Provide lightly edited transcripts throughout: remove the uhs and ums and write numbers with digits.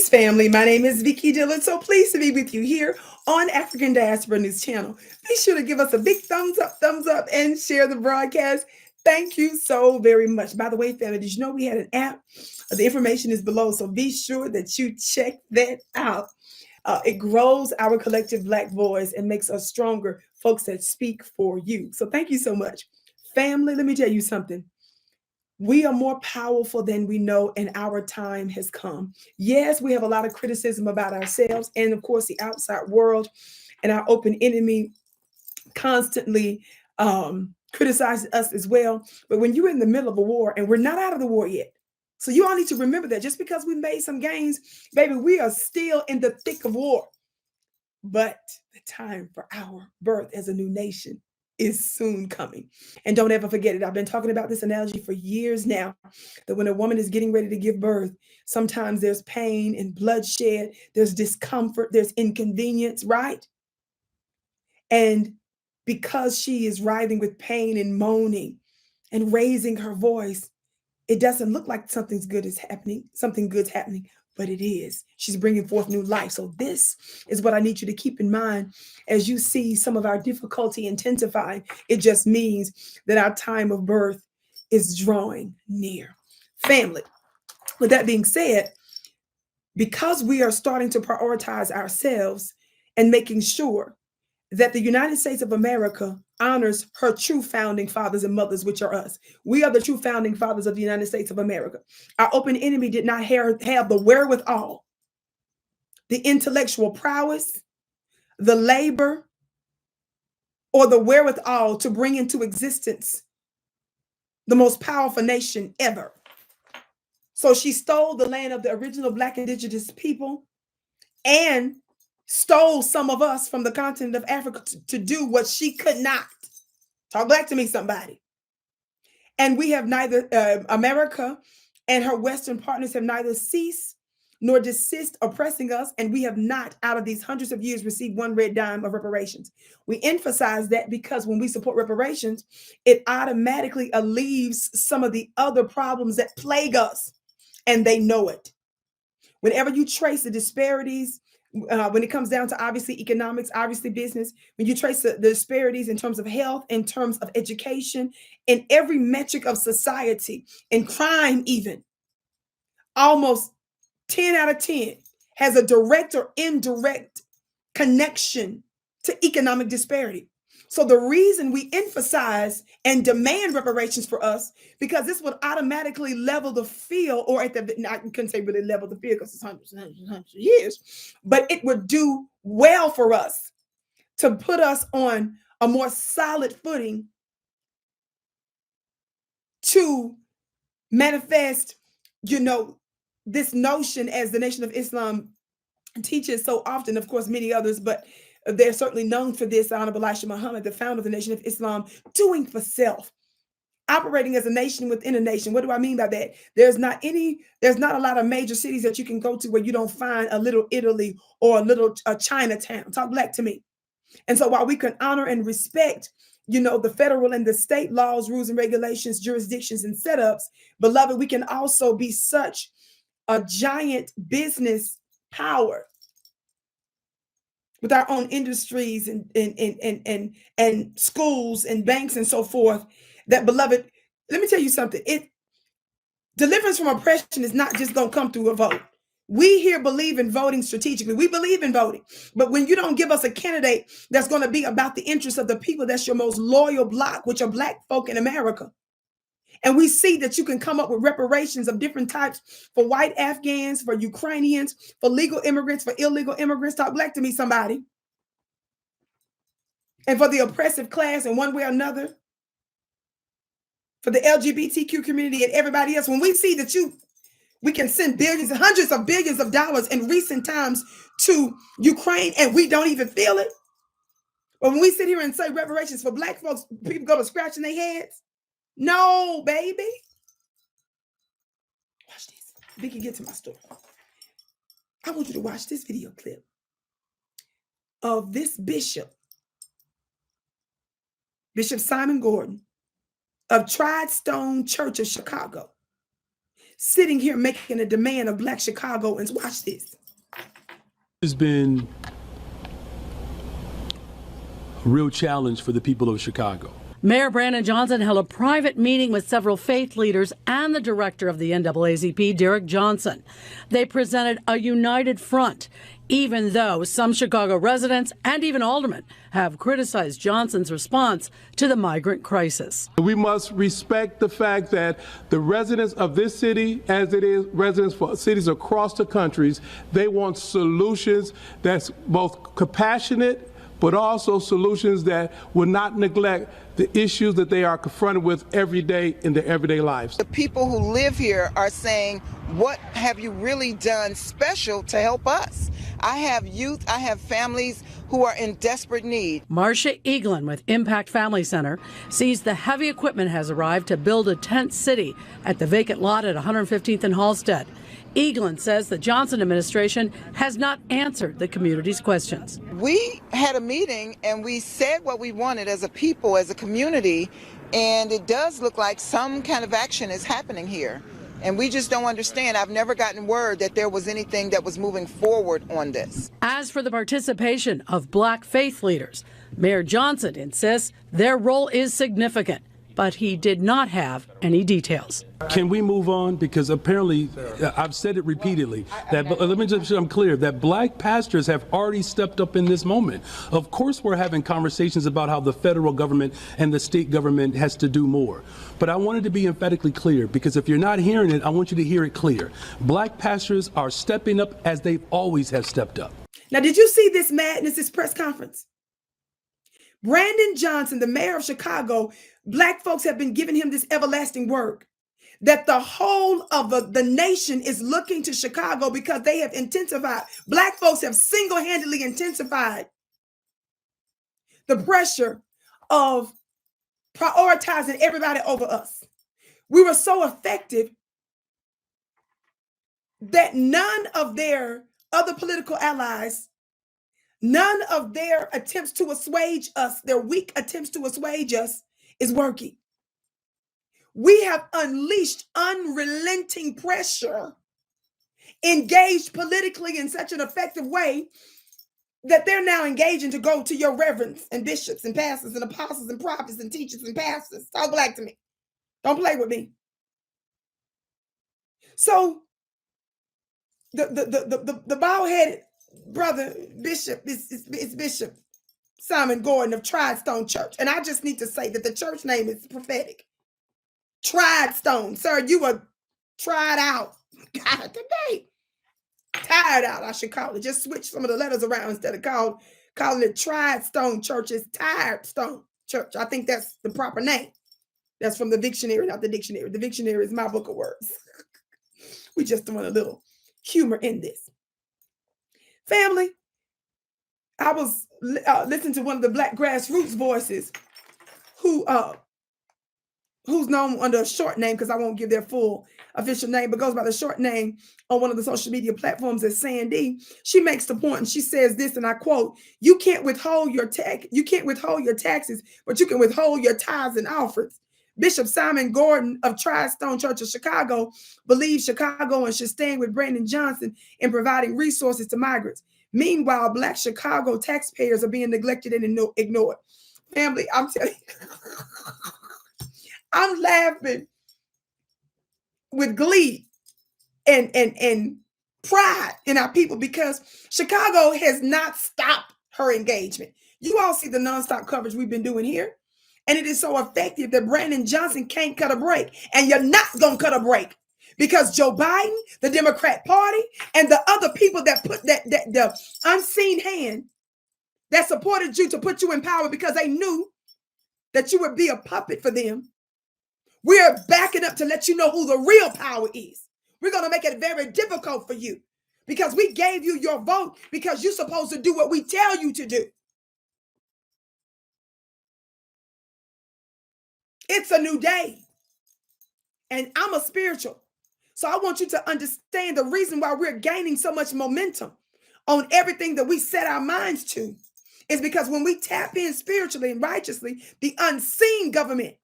Amidst family. My name is Vicki Dillard, so pleased to be with you here on African Diaspora News Channel. Be sure to give us a big thumbs up, and share the broadcast. Thank you so very much. By the way, family, did you know we had an app? The information is below, so be sure that you check that out. It grows our collective Black voice and makes us stronger folks that speak for you. So thank you so much. Family, let me tell you something. We are more powerful than we know, and our time has come. Yes, we have a lot of criticism about ourselves and, of course, the outside world, and our open enemy constantly criticizes us as well. But when you're in the middle of a war, and we're not out of the war yet, so you all need to remember that just because we made some gains, baby, we are still in the thick of war. But the time for our birth as a new nation is soon coming. And don't ever forget it. I've been talking about this analogy for years now, that when a woman is getting ready to give birth, sometimes there's pain and bloodshed, there's discomfort, there's inconvenience, right? And because she is writhing with pain and moaning and raising her voice, it doesn't look like something good's happening, but it is. She's bringing forth new life. So this is what I need you to keep in mind as you see some of our difficulty intensifying. It just means that our time of birth is drawing near. Family, with that being said, because we are starting to prioritize ourselves and making sure that the United States of America honors her true founding fathers and mothers, which are us. We are the true founding fathers of the United States of America. Our open enemy did not have the wherewithal, the intellectual prowess, the labor, or the wherewithal to bring into existence the most powerful nation ever. So she stole the land of the original Black indigenous people and stole some of us from the continent of Africa to do what she could not. Talk back to me, somebody. And we have neither, America and her Western partners have neither ceased nor desist oppressing us. And we have not, out of these hundreds of years, received one red dime of reparations. We emphasize that because when we support reparations, it automatically alleviates some of the other problems that plague us. And they know it. Whenever you trace the disparities, when it comes down to obviously economics, obviously business, when you trace the disparities in terms of health, in terms of education, in every metric of society, in crime even, almost 10 out of 10 has a direct or indirect connection to economic disparity. So the reason we emphasize and demand reparations for us, because this would automatically level the field, or I couldn't say really level the field because it's hundreds and hundreds and hundreds of years, but it would do well for us to put us on a more solid footing to manifest, this notion as the Nation of Islam teaches so often, of course, many others, but they're certainly known for this. Honorable Elijah Muhammad, the founder of the Nation of Islam, doing for self, operating as a nation within a nation. What do I mean by that? There's not a lot of major cities that you can go to where you don't find a little Italy or a little Chinatown. Talk black to me. And so while we can honor and respect, the federal and the state laws, rules and regulations, jurisdictions and setups, beloved, we can also be such a giant business power with our own industries and schools and banks and so forth, that, beloved, let me tell you something. Deliverance from oppression is not just going to come through a vote. We here believe in voting strategically. We believe in voting. But when you don't give us a candidate that's going to be about the interests of the people, that's your most loyal bloc, which are Black folk in America. And we see that you can come up with reparations of different types for white Afghans, for Ukrainians, for legal immigrants, for illegal immigrants. Talk black to me, somebody. And for the oppressive class in one way or another, for the LGBTQ community and everybody else. When we see that we can send billions and hundreds of billions of dollars in recent times to Ukraine and we don't even feel it. But when we sit here and say reparations for Black folks, people go to scratching their heads. No, baby. Watch this. We can get to my story. I want you to watch this video clip of this Bishop Simon Gordon of Tried Stone Church of Chicago, sitting here making a demand of Black Chicagoans. Watch this. Has been a real challenge for the people of Chicago. Mayor Brandon Johnson held a private meeting with several faith leaders and the director of the NAACP, Derek Johnson. They presented a united front, even though some Chicago residents and even aldermen have criticized Johnson's response to the migrant crisis. We must respect the fact that the residents of this city, as it is residents for cities across the countries, they want solutions that's both compassionate, but also solutions that will not neglect the issues that they are confronted with every day in their everyday lives. The people who live here are saying, what have you really done special to help us? I have youth, I have families who are in desperate need. Marcia Eaglin with Impact Family Center sees the heavy equipment has arrived to build a tent city at the vacant lot at 115th and Halsted. Eaglin says the Johnson administration has not answered the community's questions. We had a meeting and we said what we wanted as a people, as a community, and it does look like some kind of action is happening here. And we just don't understand. I've never gotten word that there was anything that was moving forward on this. As for the participation of Black faith leaders, Mayor Johnson insists their role is significant, but he did not have any details. Can we move on? Because apparently, I've said it repeatedly, that, but let me just, I'm clear, that Black pastors have already stepped up in this moment. Of course, we're having conversations about how the federal government and the state government has to do more. But I wanted to be emphatically clear, because if you're not hearing it, I want you to hear it clear. Black pastors are stepping up as they always have stepped up. Now, did you see this madness, this press conference? Brandon Johnson, the mayor of Chicago, Black folks have been giving him this everlasting word that the whole of the nation is looking to Chicago because they have intensified. Black folks have single-handedly intensified the pressure of prioritizing everybody over us. We were so effective that none of their other political allies, none of their attempts to assuage us, their weak attempts to assuage us, is working. We have unleashed unrelenting pressure, engaged politically in such an effective way that they're now engaging to go to your reverends and bishops and pastors and apostles and prophets and teachers and pastors. Talk black to me. Don't play with me. So the bald-headed brother bishop is Bishop Simon Gordon of Tried Stone Church. And I just need to say that the church name is prophetic. Tried Stone. Sir, you were tried out. God, today. Tired out, I should call it. Just switch some of the letters around instead of calling it Tried Stone Church. It's Tired Stone Church. I think that's the proper name. That's from the dictionary, not the dictionary. The dictionary is my book of words. We just doing a little humor in this. Family, I was listening to one of the Black grassroots voices who's known under a short name, because I won't give their full official name, but goes by the short name on one of the social media platforms as Sandy. She makes the point and she says this, and I quote, you can't withhold your taxes, but you can withhold your tithes and offerings. Bishop Simon Gordon of Tried Stone Church of Chicago believes Chicagoans should stand with Brandon Johnson in providing resources to migrants. Meanwhile, Black Chicago taxpayers are being neglected and ignored. Family, I'm telling you, I'm laughing with glee and pride in our people because Chicago has not stopped her engagement. You all see the nonstop coverage we've been doing here. And it is so effective that Brandon Johnson can't cut a break. And you're not going to cut a break because Joe Biden, the Democrat Party, and the other people that put the unseen hand that supported you to put you in power because they knew that you would be a puppet for them. We are backing up to let you know who the real power is. We're going to make it very difficult for you because we gave you your vote because you're supposed to do what we tell you to do. It's a new day. And I'm a spiritual. So I want you to understand the reason why we're gaining so much momentum on everything that we set our minds to is because when we tap in spiritually and righteously, the unseen government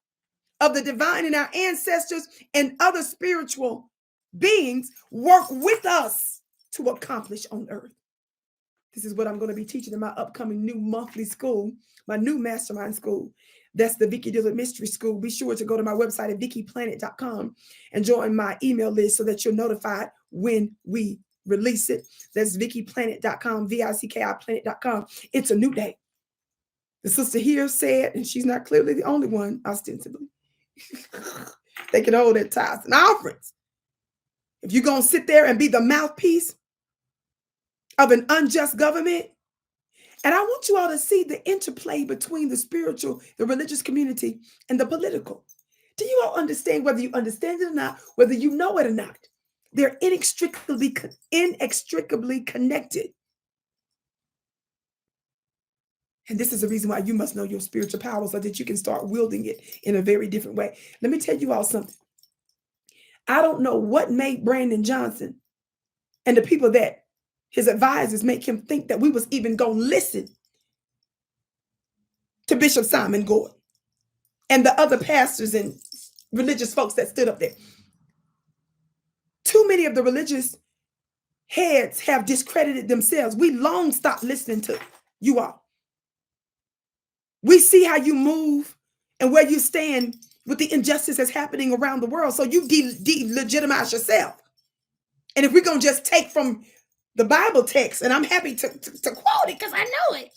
of the divine and our ancestors and other spiritual beings work with us to accomplish on earth. This is what I'm going to be teaching in my upcoming new monthly school, my new mastermind school. That's the Vicki Dillard Mystery School. Be sure to go to my website at vickiplanet.com and join my email list so that you're notified when we release it. That's vickiplanet.com, VICKI planet.com. It's a new day. The sister here said, and she's not clearly the only one, ostensibly, they can hold their tithes and offerings. If you're going to sit there and be the mouthpiece of an unjust government, and I want you all to see the interplay between the spiritual, the religious community, and the political. Do you all understand, whether you understand it or not, whether you know it or not? They're inextricably connected. And this is the reason why you must know your spiritual power so that you can start wielding it in a very different way. Let me tell you all something. I don't know what made Brandon Johnson and the people that his advisors make him think that we was even going to listen to Bishop Simon Gordon and the other pastors and religious folks that stood up there. Too many of the religious heads have discredited themselves. We long stopped listening to you all. We see how you move and where you stand with the injustice that's happening around the world. So you delegitimize yourself. And if we're going to just take from the Bible text, and I'm happy to quote it because I know it.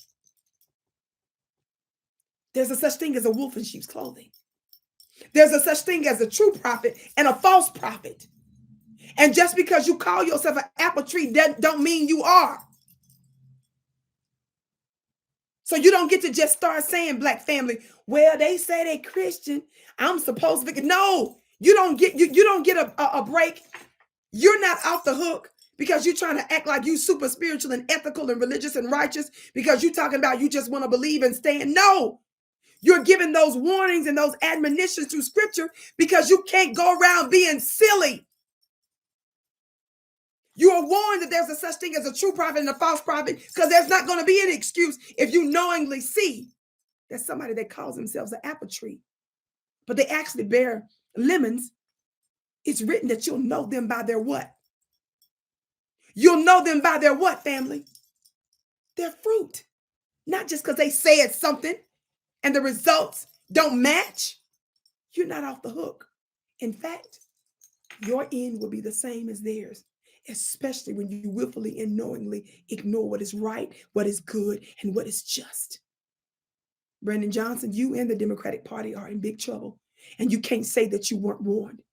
There's a such thing as a wolf in sheep's clothing. There's a such thing as a true prophet and a false prophet. And just because you call yourself an apple tree, that don't mean you are. So you don't get to just start saying, Black family, well, they say they Christian, I'm supposed to be. No, you don't get a break. You're not off the hook because you're trying to act like you super spiritual and ethical and religious and righteous because you're talking about you just want to believe and stand. No, you're giving those warnings and those admonitions through scripture because you can't go around being silly. You are warned that there's a such thing as a true prophet and a false prophet because there's not going to be an excuse if you knowingly see that somebody that calls themselves an apple tree, but they actually bear lemons. It's written that you'll know them by their what? You'll know them by their what, family? Their fruit. Not just because they said something and the results don't match. You're not off the hook. In fact, your end will be the same as theirs, especially when you willfully and knowingly ignore what is right, what is good, and what is just. Brandon Johnson, you and the Democratic Party are in big trouble, and you can't say that you weren't warned.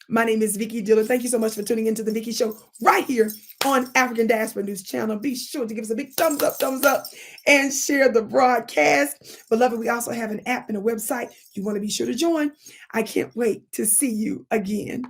My name is Vicki Dillard. Thank you so much for tuning into the Vicki Show right here on African Diaspora News Channel. Be sure to give us a big thumbs up, and share the broadcast. Beloved, we also have an app and a website you want to be sure to join. I can't wait to see you again.